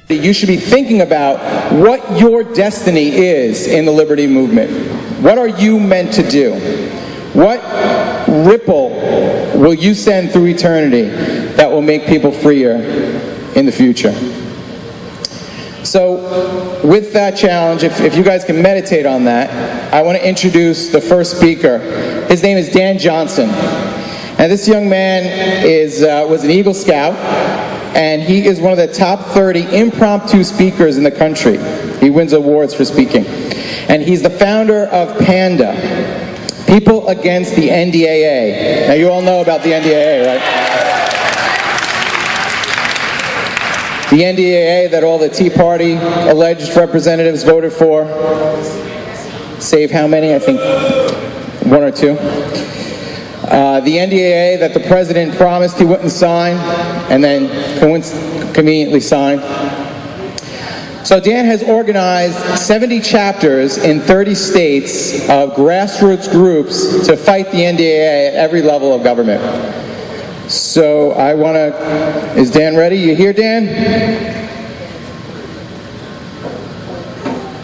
You should be thinking about what your destiny is in the liberty movement. What are you meant to do? What ripple will you send through eternity that will make people freer in the future? So with that challenge, if you guys can meditate on that, I want to introduce the first speaker. His name is Dan Johnson. And this young man was an Eagle Scout, and he is one of the top 30 impromptu speakers in the country. He wins awards for speaking. And he's the founder of PANDA, People Against the NDAA. Now you all know about the NDAA, right? The NDAA that all the Tea Party alleged representatives voted for. Save how many? I think one or two. The NDAA that the president promised he wouldn't sign and then conveniently signed. So Dan has organized 70 chapters in 30 states of grassroots groups to fight the NDAA at every level of government. So I want to, is Dan ready? You hear Dan?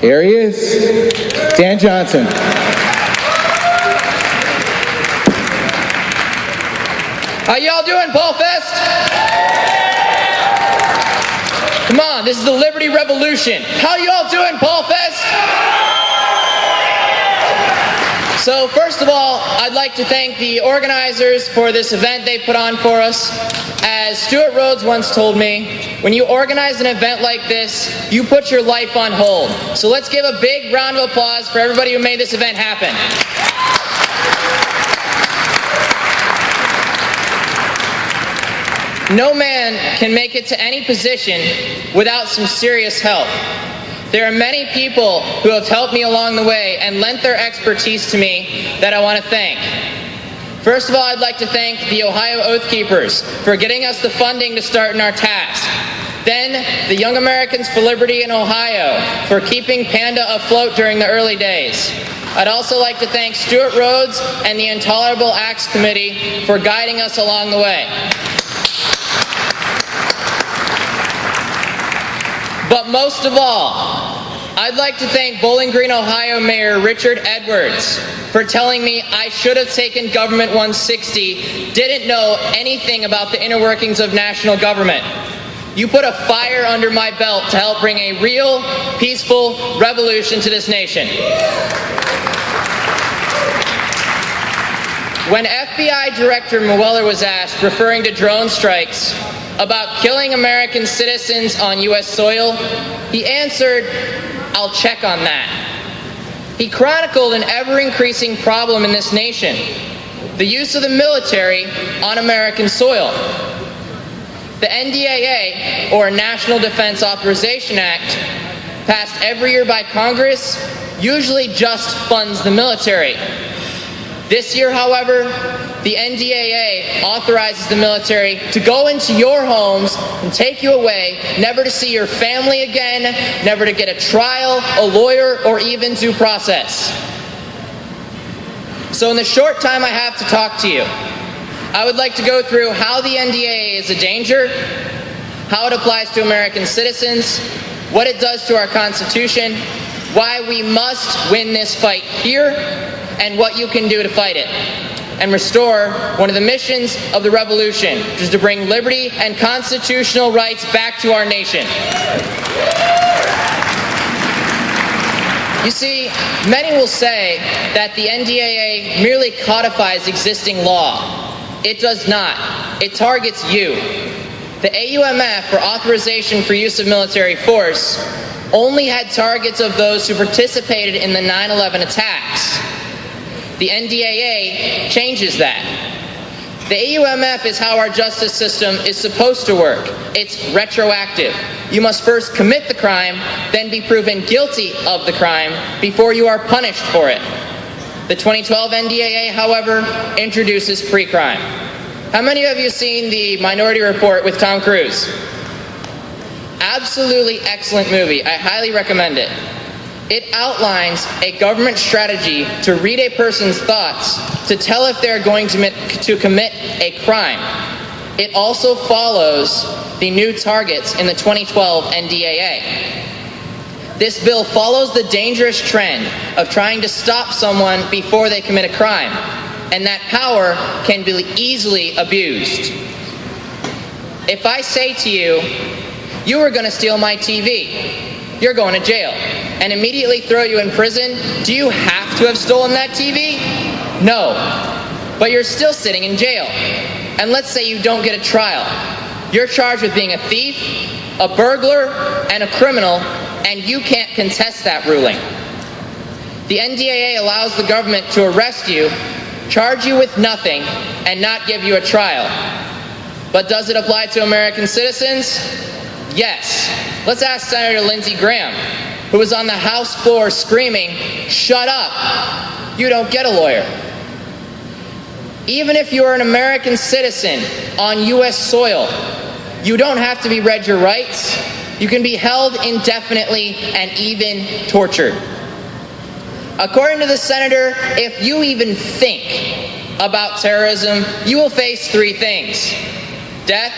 Here he is, Dan Johnson. How y'all doing, Paulfest? Come on, this is the Liberty Revolution. How y'all doing, Paulfest? So first of all, I'd like to thank the organizers for this event they put on for us. As Stuart Rhodes once told me, when you organize an event like this, you put your life on hold. So let's give a big round of applause for everybody who made this event happen. No man can make it to any position without some serious help. There are many people who have helped me along the way and lent their expertise to me that I want to thank. First of all, I'd like to thank the Ohio Oath Keepers for getting us the funding to start in our task. Then, the Young Americans for Liberty in Ohio for keeping PANDA afloat during the early days. I'd also like to thank Stuart Rhodes and the Intolerable Acts Committee for guiding us along the way. But most of all, I'd like to thank Bowling Green, Ohio Mayor Richard Edwards for telling me I should have taken Government 160, didn't know anything about the inner workings of national government. You put a fire under my belt to help bring a real, peaceful revolution to this nation. When FBI Director Mueller was asked, referring to drone strikes, about killing American citizens on U.S. soil, he answered, "I'll check on that." He chronicled an ever-increasing problem in this nation, the use of the military on American soil. The NDAA, or National Defense Authorization Act, passed every year by Congress, usually just funds the military. This year, however, the NDAA authorizes the military to go into your homes and take you away, never to see your family again, never to get a trial, a lawyer, or even due process. So in the short time I have to talk to you, I would like to go through how the NDAA is a danger, how it applies to American citizens, what it does to our Constitution, why we must win this fight here, and what you can do to fight it, and restore one of the missions of the revolution, which is to bring liberty and constitutional rights back to our nation. You see, many will say that the NDAA merely codifies existing law. It does not. It targets you. The AUMF, or Authorization for Use of Military Force, only had targets of those who participated in the 9/11 attacks. The NDAA changes that. The AUMF is how our justice system is supposed to work. It's retroactive. You must first commit the crime, then be proven guilty of the crime before you are punished for it. The 2012 NDAA, however, introduces pre-crime. How many of you have seen the Minority Report with Tom Cruise? Absolutely excellent movie. I highly recommend it. It outlines a government strategy to read a person's thoughts to tell if they're going to commit a crime. It also follows the new targets in the 2012 NDAA. This bill follows the dangerous trend of trying to stop someone before they commit a crime, and that power can be easily abused. If I say to you, you were going to steal my TV, you're going to jail, and immediately throw you in prison, do you have to have stolen that TV? No, but you're still sitting in jail. And let's say you don't get a trial. You're charged with being a thief, a burglar, and a criminal, and you can't contest that ruling. The NDAA allows the government to arrest you, charge you with nothing, and not give you a trial. But does it apply to American citizens? Yes. Let's ask Senator Lindsey Graham, who was on the House floor screaming, "Shut up! You don't get a lawyer." Even if you are an American citizen on U.S. soil, you don't have to be read your rights. You can be held indefinitely and even tortured. According to the senator, if you even think about terrorism, you will face three things: death,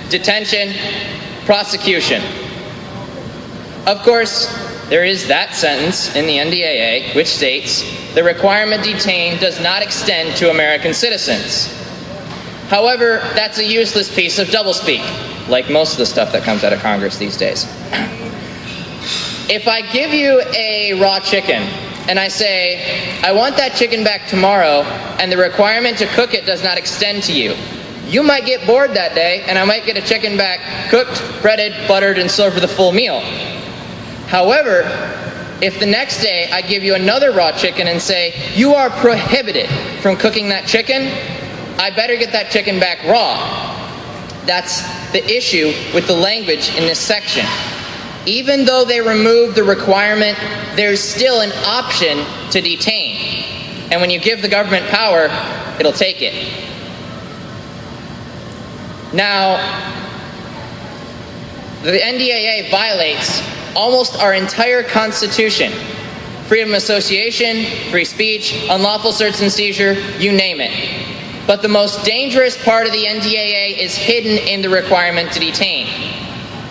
detention, prosecution. Of course, there is that sentence in the NDAA which states, "The requirement to detain does not extend to American citizens." However, that's a useless piece of doublespeak, like most of the stuff that comes out of Congress these days. If I give you a raw chicken and I say, "I want that chicken back tomorrow," and the requirement to cook it does not extend to you, you might get bored that day and I might get a chicken back cooked, breaded, buttered, and served for the full meal. However, if the next day I give you another raw chicken and say, "You are prohibited from cooking that chicken," I better get that chicken back raw. That's the issue with the language in this section. Even though they removed the requirement, there's still an option to detain. And when you give the government power, it'll take it. Now, the NDAA violates almost our entire Constitution. Freedom of association, free speech, unlawful search and seizure, you name it. But the most dangerous part of the NDAA is hidden in the requirement to detain.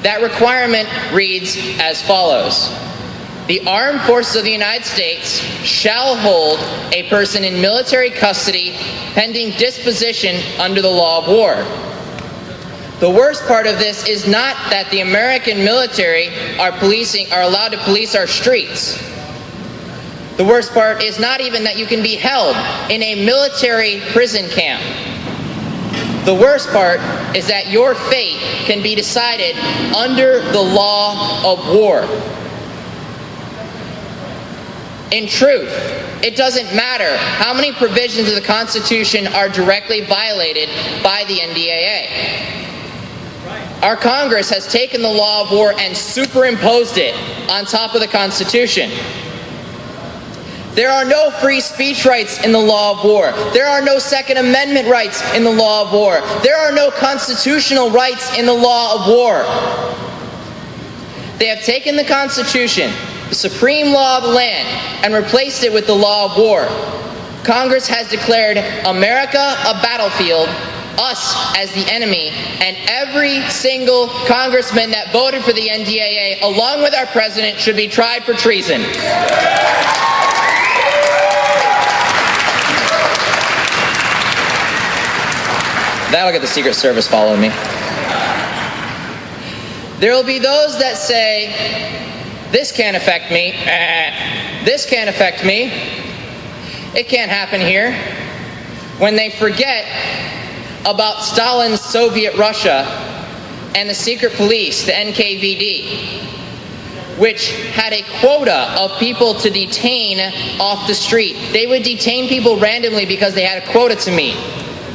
That requirement reads as follows: "The armed forces of the United States shall hold a person in military custody pending disposition under the law of war." The worst part of this is not that the American military are allowed to police our streets. The worst part is not even that you can be held in a military prison camp. The worst part is that your fate can be decided under the law of war. In truth, it doesn't matter how many provisions of the Constitution are directly violated by the NDAA. Our Congress has taken the law of war and superimposed it on top of the Constitution. There are no free speech rights in the law of war. There are no Second Amendment rights in the law of war. There are no constitutional rights in the law of war. They have taken the Constitution, the supreme law of the land, and replaced it with the law of war. Congress has declared America a battlefield, us as the enemy, and every single congressman that voted for the NDAA, along with our president, should be tried for treason. That'll get the Secret Service following me. There will be those that say, "This can't affect me. This can't affect me. It can't happen here," when they forget about Stalin's Soviet Russia and the secret police, the NKVD, which had a quota of people to detain off the street. They would detain people randomly because they had a quota to meet,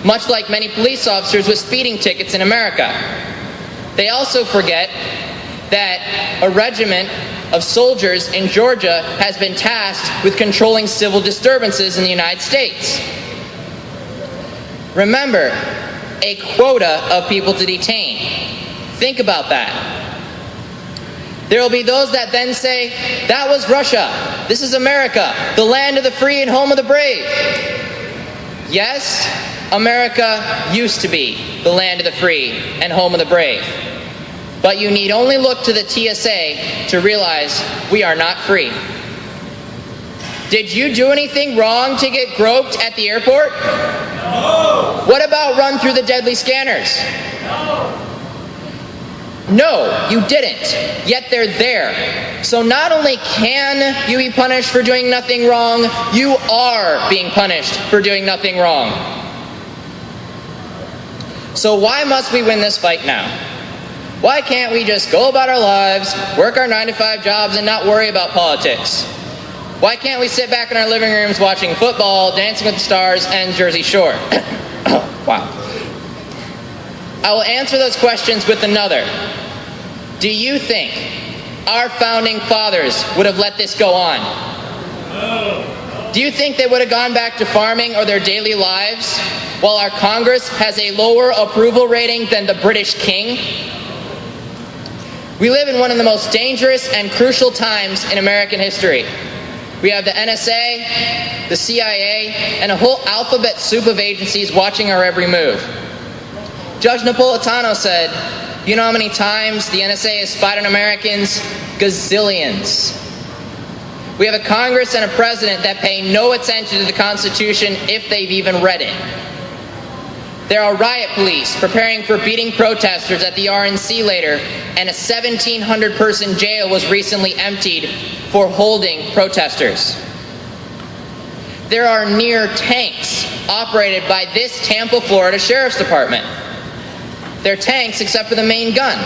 much like many police officers with speeding tickets in America. They also forget that a regiment of soldiers in Georgia has been tasked with controlling civil disturbances in the United States. Remember, a quota of people to detain. Think about that. There will be those that then say, "That was Russia. This is America, the land of the free and home of the brave." Yes, America used to be the land of the free and home of the brave. But you need only look to the TSA to realize we are not free. Did you do anything wrong to get groped at the airport? No. What about run through the deadly scanners? No, you didn't, yet they're there. So not only can you be punished for doing nothing wrong, you are being punished for doing nothing wrong. So why must we win this fight now? Why can't we just go about our lives, work our 9-to-5 jobs, and not worry about politics? Why can't we sit back in our living rooms watching football, Dancing with the Stars, and Jersey Shore? Wow. I will answer those questions with another. Do you think our founding fathers would have let this go on? Do you think they would have gone back to farming or their daily lives while our Congress has a lower approval rating than the British King? We live in one of the most dangerous and crucial times in American history. We have the NSA, the CIA, and a whole alphabet soup of agencies watching our every move. Judge Napolitano said, you know how many times the NSA has spied on Americans? Gazillions. We have a Congress and a president that pay no attention to the Constitution if they've even read it. There are riot police preparing for beating protesters at the RNC later, and a 1,700-person jail was recently emptied for holding protesters. There are near tanks operated by this Tampa, Florida Sheriff's Department. They're tanks except for the main gun.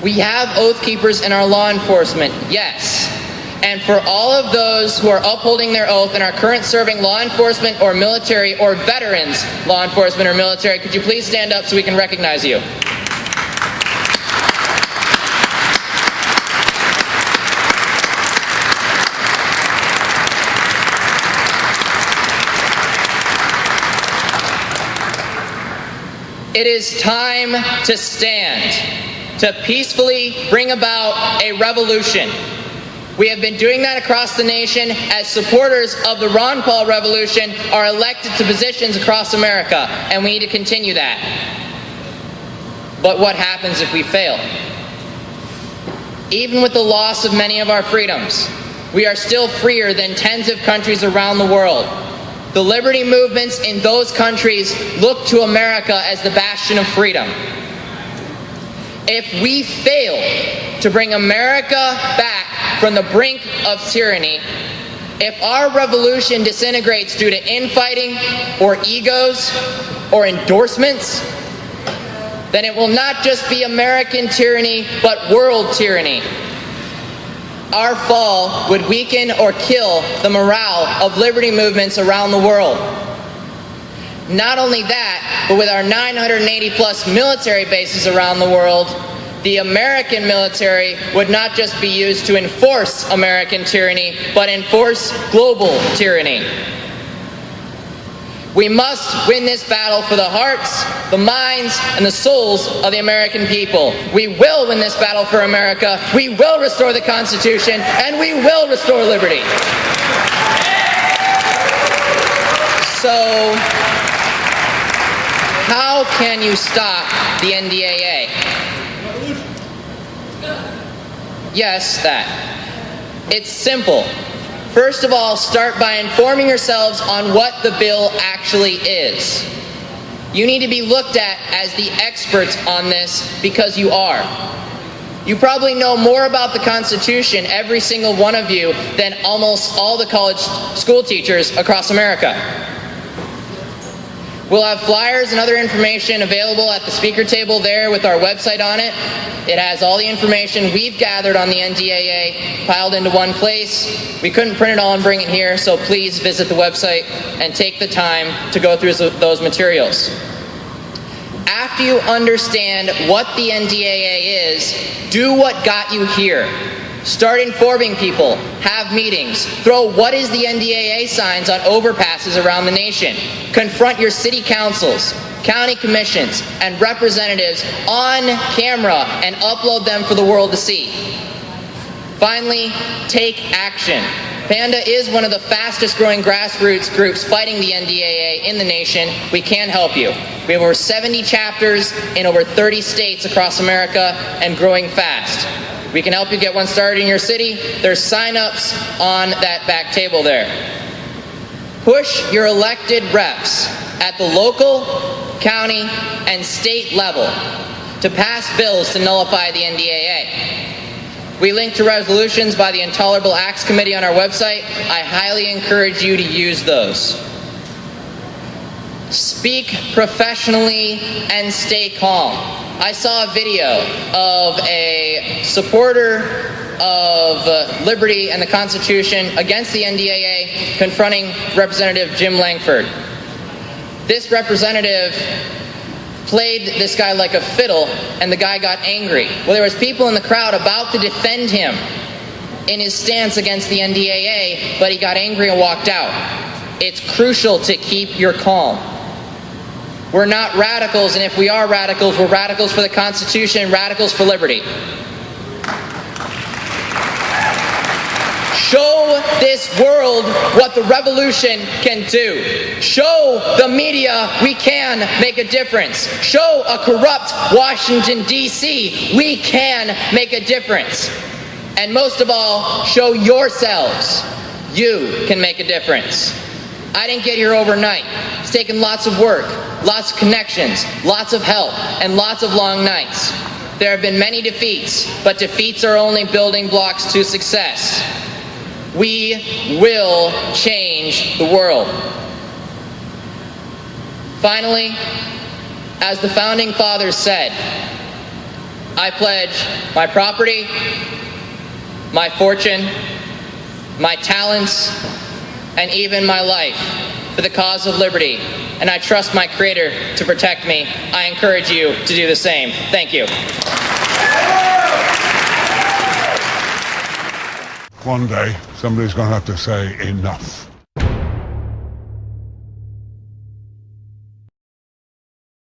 We have oath keepers in our law enforcement, yes. And for all of those who are upholding their oath and are current serving law enforcement or military or veterans law enforcement or military, could you please stand up so we can recognize you? It is time to stand, to peacefully bring about a revolution. We have been doing that across the nation as supporters of the Ron Paul revolution are elected to positions across America, and we need to continue that. But what happens if we fail? Even with the loss of many of our freedoms, we are still freer than tens of countries around the world. The liberty movements in those countries look to America as the bastion of freedom. If we fail to bring America back from the brink of tyranny, if our revolution disintegrates due to infighting or egos or endorsements, then it will not just be American tyranny, but world tyranny. Our fall would weaken or kill the morale of liberty movements around the world. Not only that, but with our 980 plus military bases around the world, the American military would not just be used to enforce American tyranny, but enforce global tyranny. We must win this battle for the hearts, the minds, and the souls of the American people. We will win this battle for America. We will restore the Constitution, and we will restore liberty. So, how can you stop the NDAA? Yes, that. It's simple. First of all, start by informing yourselves on what the bill actually is. You need to be looked at as the experts on this because you are. You probably know more about the Constitution, every single one of you, than almost all the college school teachers across America. We'll have flyers and other information available at the speaker table there with our website on it. It has all the information we've gathered on the NDAA piled into one place. We couldn't print it all and bring it here, so please visit the website and take the time to go through those materials. After you understand what the NDAA is, do what got you here. Start informing people, have meetings, throw "What is the NDAA" signs on overpasses around the nation. Confront your city councils, county commissions, and representatives on camera and upload them for the world to see. Finally, take action. PANDA is one of the fastest growing grassroots groups fighting the NDAA in the nation. We can help you. We have over 70 chapters in over 30 states across America and growing fast. We can help you get one started in your city. There's sign-ups on that back table there. Push your elected reps at the local, county, and state level to pass bills to nullify the NDAA. We link to resolutions by the Intolerable Acts Committee on our website. I highly encourage you to use those. Speak professionally and stay calm. I saw a video of a supporter of liberty and the Constitution against the NDAA confronting Representative Jim Langford. This representative played this guy like a fiddle, and the guy got angry. Well, there was people in the crowd about to defend him in his stance against the NDAA, but he got angry and walked out. It's crucial to keep your calm. We're not radicals, and if we are radicals, we're radicals for the Constitution and radicals for liberty. Show this world what the revolution can do. Show the media we can make a difference. Show a corrupt Washington, D.C. we can make a difference. And most of all, show yourselves you can make a difference. I didn't get here overnight. It's taken lots of work, lots of connections, lots of help, and lots of long nights. There have been many defeats, but defeats are only building blocks to success. We will change the world. Finally, as the Founding Fathers said, I pledge my property, my fortune, my talents, and even my life for the cause of liberty, and I trust my Creator to protect me. I encourage you to do the same. Thank you. One day, somebody's going to have to say enough.